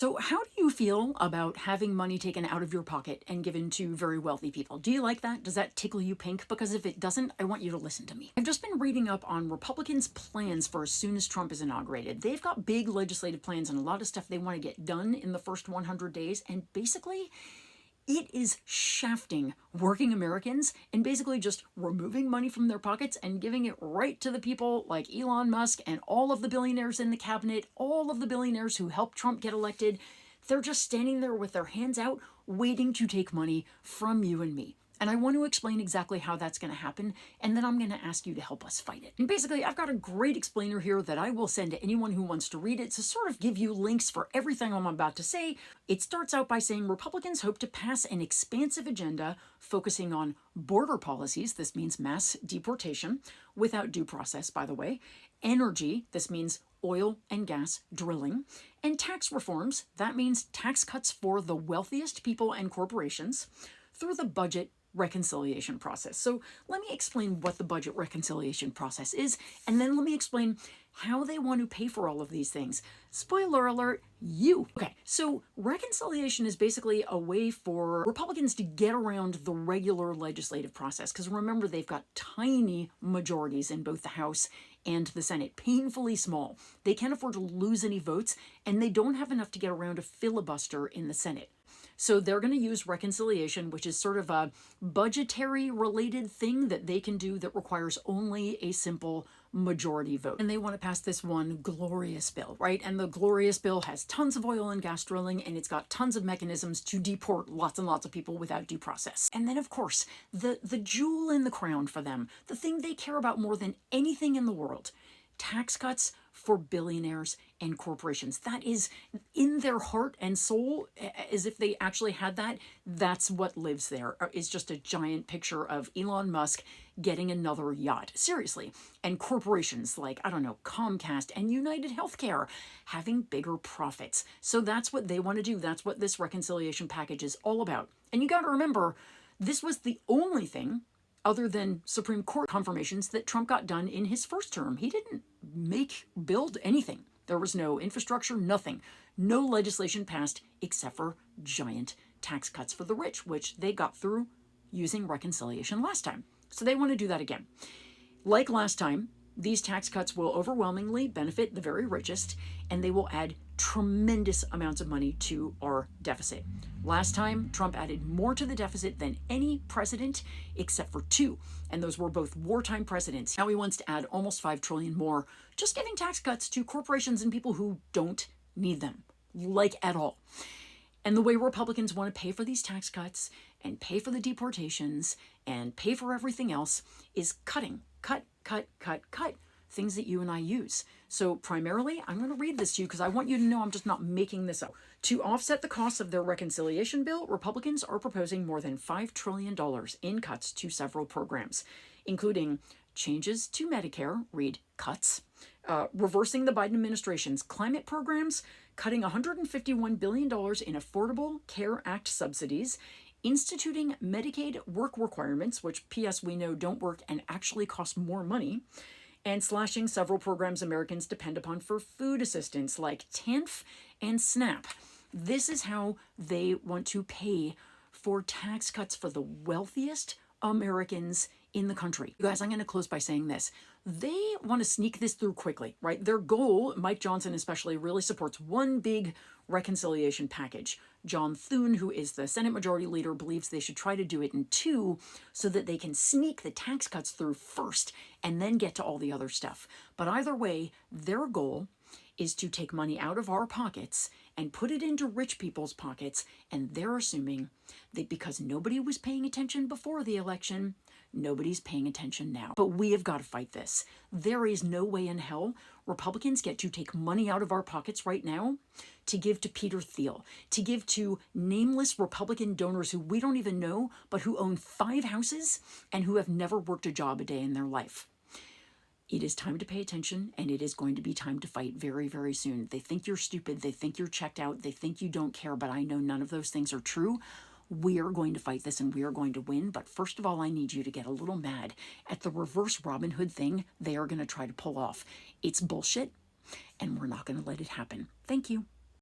So, how do you feel about having money taken out of your pocket and given to very wealthy people? Do you like that? Does that tickle you pink? Because if it doesn't, I want you to listen to me. I've just been reading up on Republicans' plans for as soon as Trump is inaugurated. They've got big legislative plans and a lot of stuff they want to get done in the first 100 days. And basically, it is shafting working Americans and basically just removing money from their pockets and giving it right to the people like Elon Musk and all of the billionaires in the cabinet, all of the billionaires who helped Trump get elected. They're just standing there with their hands out, waiting to take money from you and me. And I want to explain exactly how that's going to happen, and then I'm going to ask you to help us fight it. And basically, I've got a great explainer here that I will send to anyone who wants to read it to sort of give you links for everything I'm about to say. It starts out by saying Republicans hope to pass an expansive agenda focusing on border policies, this means mass deportation, without due process, by the way, energy, this means oil and gas drilling, and tax reforms, that means tax cuts for the wealthiest people and corporations, through the budget reconciliation process. So let me explain what the budget reconciliation process is, and then let me explain how they want to pay for all of these things. Spoiler alert, you. Okay, so reconciliation is basically a way for Republicans to get around the regular legislative process, because remember, they've got tiny majorities in both the House and the Senate, painfully small. They can't afford to lose any votes, and they don't have enough to get around a filibuster in the Senate. So they're going to use reconciliation, which is sort of a budgetary related thing that they can do that requires only a simple majority vote. And they want to pass this one glorious bill, right? And the glorious bill has tons of oil and gas drilling, and it's got tons of mechanisms to deport lots and lots of people without due process. And then, of course, the jewel in the crown for them, the thing they care about more than anything in the world, tax cuts for billionaires and corporations. That is in their heart and soul, as if they actually had that. That's what lives there, is just a giant picture of Elon Musk getting another yacht. Seriously. And corporations like, I don't know, Comcast and United Healthcare having bigger profits. So that's what they want to do. That's what this reconciliation package is all about. And you got to remember, this was the only thing other than Supreme Court confirmations that Trump got done in his first term. He didn't build anything. There was no infrastructure, nothing. No legislation passed except for giant tax cuts for the rich, which they got through using reconciliation last time. So they want to do that again. Like last time, these tax cuts will overwhelmingly benefit the very richest, and they will add tremendous amounts of money to our deficit. Last time, Trump added more to the deficit than any president except for two, and those were both wartime presidents. Now he wants to add almost $5 trillion more, just giving tax cuts to corporations and people who don't need them, like at all. And the way Republicans want to pay for these tax cuts and pay for the deportations and pay for everything else is cutting. Cut things that you and I use. So primarily, I'm going to read this to you because I want you to know I'm just not making this up. To offset the costs of their reconciliation bill, Republicans are proposing more than $5 trillion in cuts to several programs, including changes to Medicare, read cuts, reversing the Biden administration's climate programs, cutting $151 billion in Affordable Care Act subsidies, instituting Medicaid work requirements, which P.S. we know don't work and actually cost more money, and slashing several programs Americans depend upon for food assistance like TANF and SNAP. This is how they want to pay for tax cuts for the wealthiest Americans in the country. You guys, I'm going to close by saying this. They want to sneak this through quickly, right? Their goal, Mike Johnson especially, really supports one big reconciliation package. John Thune, who is the Senate Majority Leader, believes they should try to do it in two so that they can sneak the tax cuts through first and then get to all the other stuff. But either way, their goal is to take money out of our pockets and put it into rich people's pockets, and they're assuming that because nobody was paying attention before the election, nobody's paying attention now. But we have got to fight this. There is no way in hell Republicans get to take money out of our pockets right now to give to Peter Thiel, to give to nameless Republican donors who we don't even know, but who own 5 houses and who have never worked a job a day in their life. It is time to pay attention, and it is going to be time to fight very, very soon. They think you're stupid. They think you're checked out. They think you don't care, but I know none of those things are true. We are going to fight this, and we are going to win. But first of all, I need you to get a little mad at the reverse Robin Hood thing they are going to try to pull off. It's bullshit, and we're not going to let it happen. Thank you.